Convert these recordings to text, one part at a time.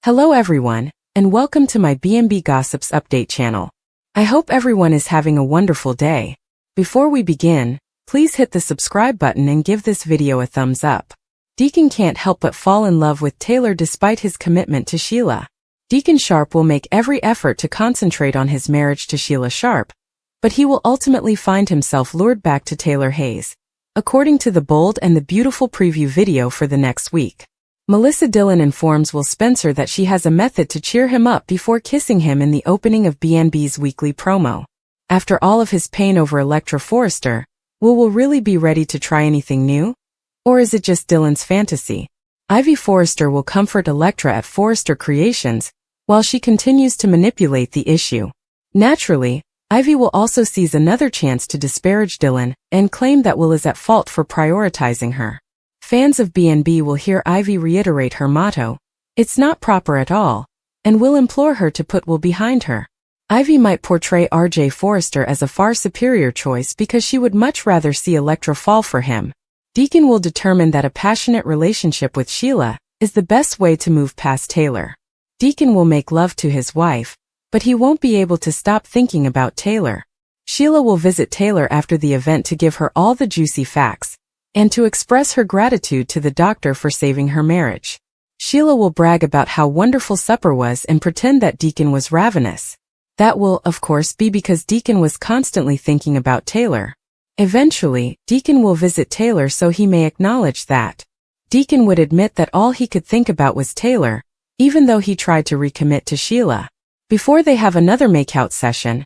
Hello everyone, and welcome to my B&B Gossips update channel. I hope everyone is having a wonderful day. Before we begin, please hit the subscribe button and give this video a thumbs up. Deacon can't help but fall in love with Taylor despite his commitment to Sheila. Deacon Sharp will make every effort to concentrate on his marriage to Sheila Sharp, but he will ultimately find himself lured back to Taylor Hayes, according to the bold and the beautiful preview video for the next week. Melissa Dillon informs Will Spencer that she has a method to cheer him up before kissing him in the opening of B&B's weekly promo. After all of his pain over Electra Forrester, Will really be ready to try anything new? Or is it just Dillon's fantasy? Ivy Forrester will comfort Electra at Forrester Creations, while she continues to manipulate the issue. Naturally, Ivy will also seize another chance to disparage Dillon and claim that Will is at fault for prioritizing her. Fans of B&B will hear Ivy reiterate her motto, "It's not proper at all," and will implore her to put Will behind her. Ivy might portray RJ Forrester as a far superior choice because she would much rather see Electra fall for him. Deacon will determine that a passionate relationship with Sheila is the best way to move past Taylor. Deacon will make love to his wife, but he won't be able to stop thinking about Taylor. Sheila will visit Taylor after the event to give her all the juicy facts, and to express her gratitude to the doctor for saving her marriage. Sheila will brag about how wonderful supper was and pretend that Deacon was ravenous. That will, of course, be because Deacon was constantly thinking about Taylor. Eventually, Deacon will visit Taylor so he may acknowledge that. Deacon would admit that all he could think about was Taylor, even though he tried to recommit to Sheila. Before they have another makeout session,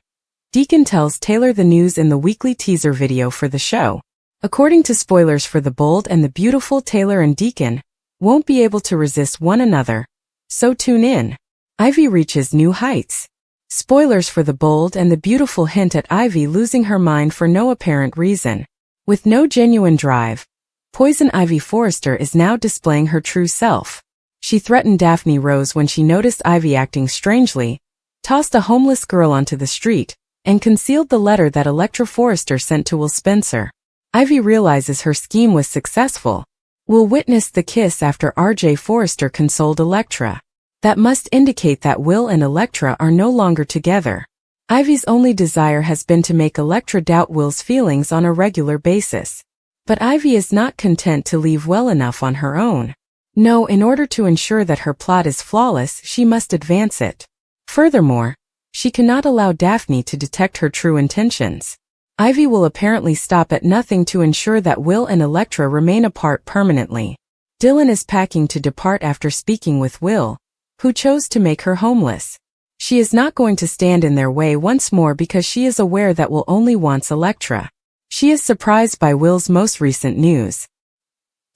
Deacon tells Taylor the news in the weekly teaser video for the show. According to spoilers for the bold and the beautiful, Taylor and Deacon won't be able to resist one another, so tune in. Ivy reaches new heights. Spoilers for the bold and the beautiful hint at Ivy losing her mind for no apparent reason. With no genuine drive, Poison Ivy Forrester is now displaying her true self. She threatened Daphne Rose when she noticed Ivy acting strangely, tossed a homeless girl onto the street, and concealed the letter that Electra Forrester sent to Will Spencer. Ivy realizes her scheme was successful. Will witnessed the kiss after RJ Forrester consoled Electra. That must indicate that Will and Electra are no longer together. Ivy's only desire has been to make Electra doubt Will's feelings on a regular basis. But Ivy is not content to leave well enough on her own. No, in order to ensure that her plot is flawless, she must advance it. Furthermore, she cannot allow Daphne to detect her true intentions. Ivy will apparently stop at nothing to ensure that Will and Electra remain apart permanently. Dillon is packing to depart after speaking with Will, who chose to make her homeless. She is not going to stand in their way once more because she is aware that Will only wants Electra. She is surprised by Will's most recent news.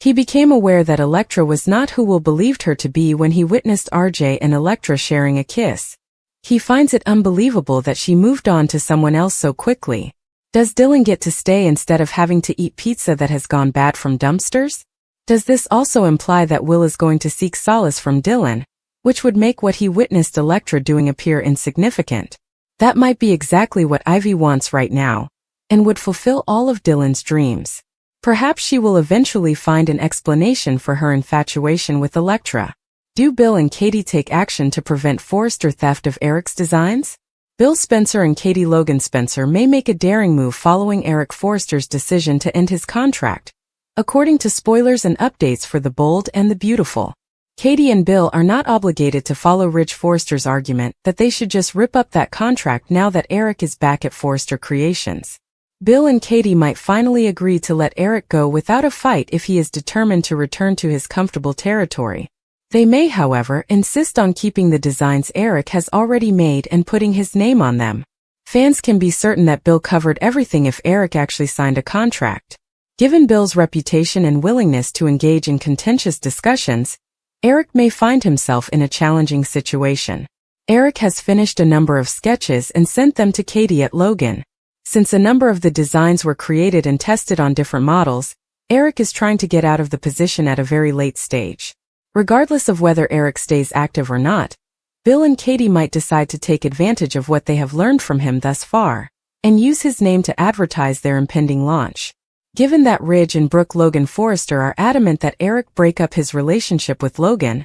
He became aware that Electra was not who Will believed her to be when he witnessed RJ and Electra sharing a kiss. He finds it unbelievable that she moved on to someone else so quickly. Does Dillon get to stay instead of having to eat pizza that has gone bad from dumpsters? Does this also imply that Will is going to seek solace from Dillon, which would make what he witnessed Electra doing appear insignificant? That might be exactly what Ivy wants right now, and would fulfill all of Dillon's dreams. Perhaps she will eventually find an explanation for her infatuation with Electra. Do Bill and Katie take action to prevent Forrester theft of Eric's designs? Bill Spencer and Katie Logan Spencer may make a daring move following Eric Forrester's decision to end his contract, according to spoilers and updates for the bold and the beautiful. Katie and Bill are not obligated to follow Ridge Forrester's argument that they should just rip up that contract now that Eric is back at Forrester Creations. Bill and Katie might finally agree to let Eric go without a fight if he is determined to return to his comfortable territory. They may, however, insist on keeping the designs Eric has already made and putting his name on them. Fans can be certain that Bill covered everything if Eric actually signed a contract. Given Bill's reputation and willingness to engage in contentious discussions, Eric may find himself in a challenging situation. Eric has finished a number of sketches and sent them to Katie at Logan. Since a number of the designs were created and tested on different models, Eric is trying to get out of the position at a very late stage. Regardless of whether Eric stays active or not, Bill and Katie might decide to take advantage of what they have learned from him thus far, and use his name to advertise their impending launch. Given that Ridge and Brooke Logan Forrester are adamant that Eric break up his relationship with Logan,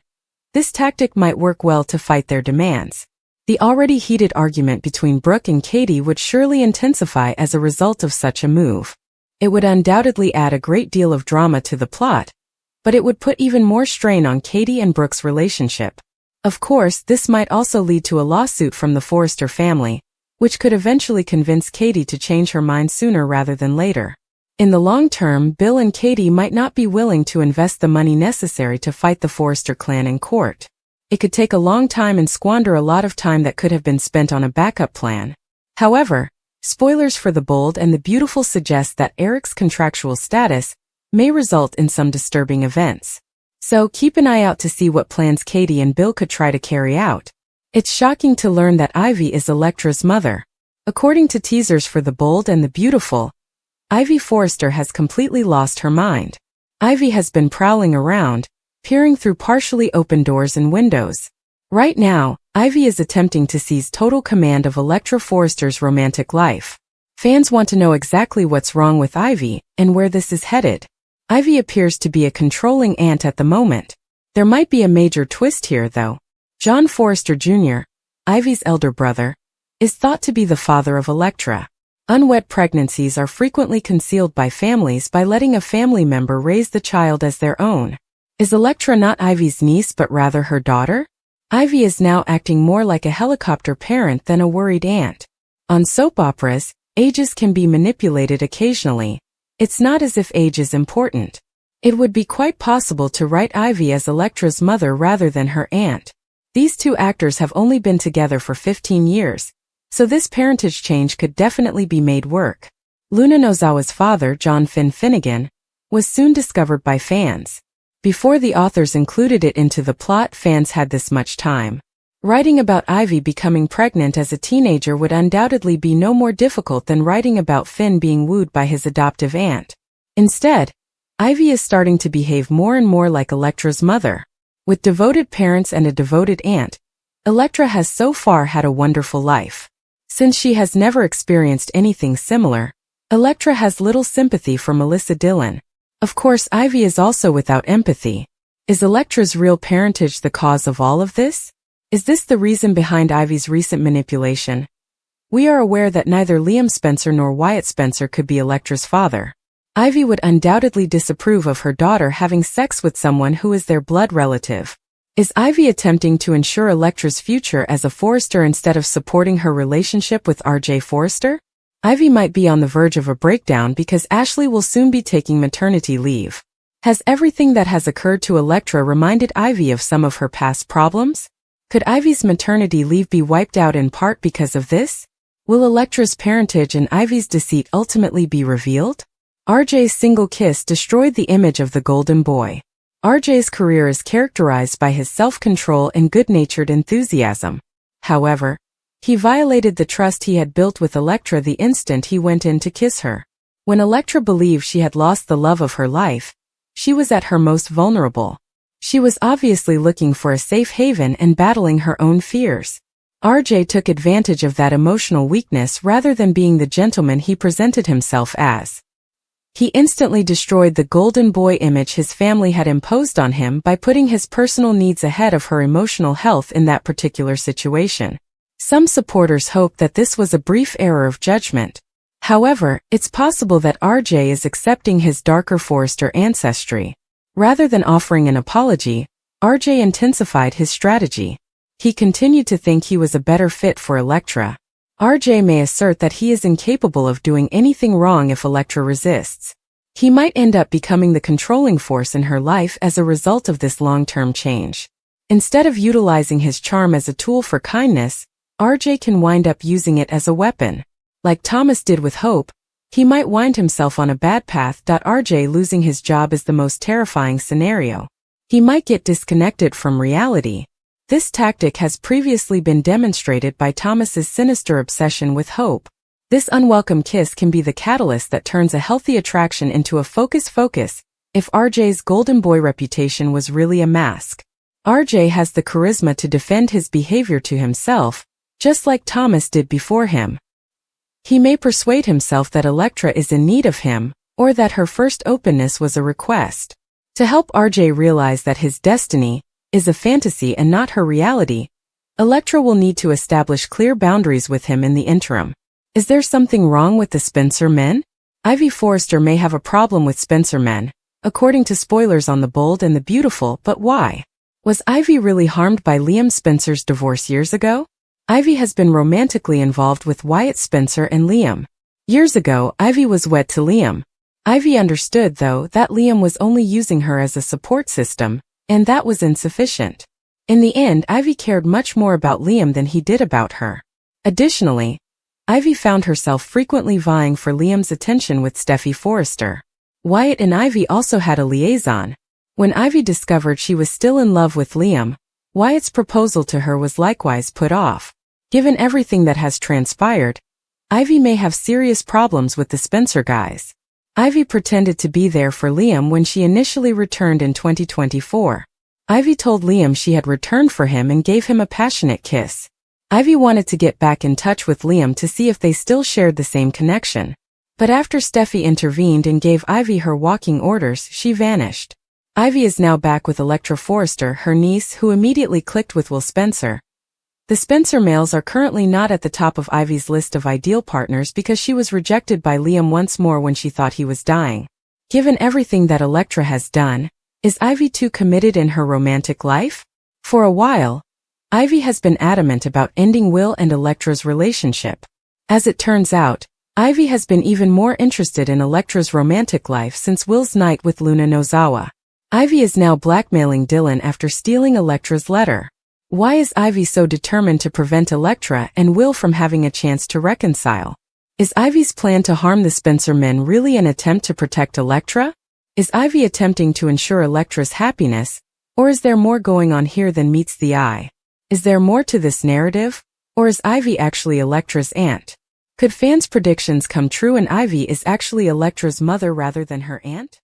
This tactic might work well to fight their demands. The already heated argument between Brooke and Katie would surely intensify as a result of such a move. It would undoubtedly add a great deal of drama to the plot, but it would put even more strain on Katie and Brooke's relationship. Of course, this might also lead to a lawsuit from the Forrester family, which could eventually convince Katie to change her mind sooner rather than later. In the long term, Bill and Katie might not be willing to invest the money necessary to fight the Forrester clan in court. It could take a long time and squander a lot of time that could have been spent on a backup plan. However, spoilers for The Bold and the Beautiful suggest that Eric's contractual status may result in some disturbing events. So keep an eye out to see what plans Katie and Bill could try to carry out. It's shocking to learn that Ivy is Electra's mother. According to teasers for The Bold and the Beautiful, Ivy Forrester has completely lost her mind. Ivy has been prowling around, peering through partially open doors and windows. Right now, Ivy is attempting to seize total command of Electra Forrester's romantic life. Fans want to know exactly what's wrong with Ivy and where this is headed. Ivy appears to be a controlling aunt at the moment. There might be a major twist here, though. John Forrester Jr., Ivy's elder brother, is thought to be the father of Electra. Unwed pregnancies are frequently concealed by families by letting a family member raise the child as their own. Is Electra not Ivy's niece but rather her daughter? Ivy is now acting more like a helicopter parent than a worried aunt. On soap operas, ages can be manipulated occasionally. It's not as if age is important. It would be quite possible to write Ivy as Electra's mother rather than her aunt. These two actors have only been together for 15 years. So this parentage change could definitely be made work. Luna Nozawa's father, John Finn Finnegan, was soon discovered by fans. Before the authors included it into the plot, fans had this much time. Writing about Ivy becoming pregnant as a teenager would undoubtedly be no more difficult than writing about Finn being wooed by his adoptive aunt. Instead, Ivy is starting to behave more and more like Electra's mother. With devoted parents and a devoted aunt, Electra has so far had a wonderful life. Since she has never experienced anything similar, Electra has little sympathy for Melissa Dillon. Of course, Ivy is also without empathy. Is Electra's real parentage the cause of all of this? Is this the reason behind Ivy's recent manipulation? We are aware that neither Liam Spencer nor Wyatt Spencer could be Electra's father. Ivy would undoubtedly disapprove of her daughter having sex with someone who is their blood relative. Is Ivy attempting to ensure Electra's future as a Forrester instead of supporting her relationship with R.J. Forrester? Ivy might be on the verge of a breakdown because Ashley will soon be taking maternity leave. Has everything that has occurred to Electra reminded Ivy of some of her past problems? Could Ivy's maternity leave be wiped out in part because of this? Will Electra's parentage and Ivy's deceit ultimately be revealed? R.J.'s single kiss destroyed the image of the golden boy. R.J.'s career is characterized by his self-control and good-natured enthusiasm. However, he violated the trust he had built with Electra the instant he went in to kiss her. When Electra believed she had lost the love of her life, she was at her most vulnerable. She was obviously looking for a safe haven and battling her own fears. R.J. took advantage of that emotional weakness rather than being the gentleman he presented himself as. He instantly destroyed the golden boy image his family had imposed on him by putting his personal needs ahead of her emotional health in that particular situation. Some supporters hope that this was a brief error of judgment. However, it's possible that R.J. is accepting his darker Forrester ancestry. Rather than offering an apology, R.J. intensified his strategy. He continued to think he was a better fit for Electra. R.J. may assert that he is incapable of doing anything wrong if Electra resists. He might end up becoming the controlling force in her life as a result of this long-term change. Instead of utilizing his charm as a tool for kindness, R.J. can wind up using it as a weapon. Like Thomas did with Hope, he might wind himself on a bad path. R.J. losing his job is the most terrifying scenario. He might get disconnected from reality. This tactic has previously been demonstrated by Thomas's sinister obsession with Hope. This unwelcome kiss can be the catalyst that turns a healthy attraction into a focus if R.J.'s golden boy reputation was really a mask. R.J. has the charisma to defend his behavior to himself, just like Thomas did before him. He may persuade himself that Electra is in need of him, or that her first openness was a request. To help R.J. realize that his destiny, is a fantasy and not her reality, Elektra will need to establish clear boundaries with him in the interim. Is there something wrong with the Spencer men? Ivy Forrester may have a problem with Spencer men, according to spoilers on The Bold and the Beautiful, but why? Was Ivy really harmed by Liam Spencer's divorce years ago? Ivy has been romantically involved with Wyatt Spencer and Liam. Years ago, Ivy was wed to Liam. Ivy understood, though, that Liam was only using her as a support system, and that was insufficient. In the end, Ivy cared much more about Liam than he did about her. Additionally, Ivy found herself frequently vying for Liam's attention with Steffi Forrester. Wyatt and Ivy also had a liaison. When Ivy discovered she was still in love with Liam, Wyatt's proposal to her was likewise put off. Given everything that has transpired, Ivy may have serious problems with the Spencer guys. Ivy pretended to be there for Liam when she initially returned in 2024. Ivy told Liam she had returned for him and gave him a passionate kiss. Ivy wanted to get back in touch with Liam to see if they still shared the same connection. But after Steffi intervened and gave Ivy her walking orders, she vanished. Ivy is now back with Elektra Forrester, her niece, who immediately clicked with Will Spencer. The Spencer males are currently not at the top of Ivy's list of ideal partners because she was rejected by Liam once more when she thought he was dying. Given everything that Elektra has done, is Ivy too committed in her romantic life? For a while, Ivy has been adamant about ending Will and Elektra's relationship. As it turns out, Ivy has been even more interested in Elektra's romantic life since Will's night with Luna Nozawa. Ivy is now blackmailing Dylan after stealing Elektra's letter. Why is Ivy so determined to prevent Elektra and Will from having a chance to reconcile? Is Ivy's plan to harm the Spencer men really an attempt to protect Elektra? Is Ivy attempting to ensure Elektra's happiness, or is there more going on here than meets the eye? Is there more to this narrative, or is Ivy actually Elektra's aunt? Could fans' predictions come true and Ivy is actually Elektra's mother rather than her aunt?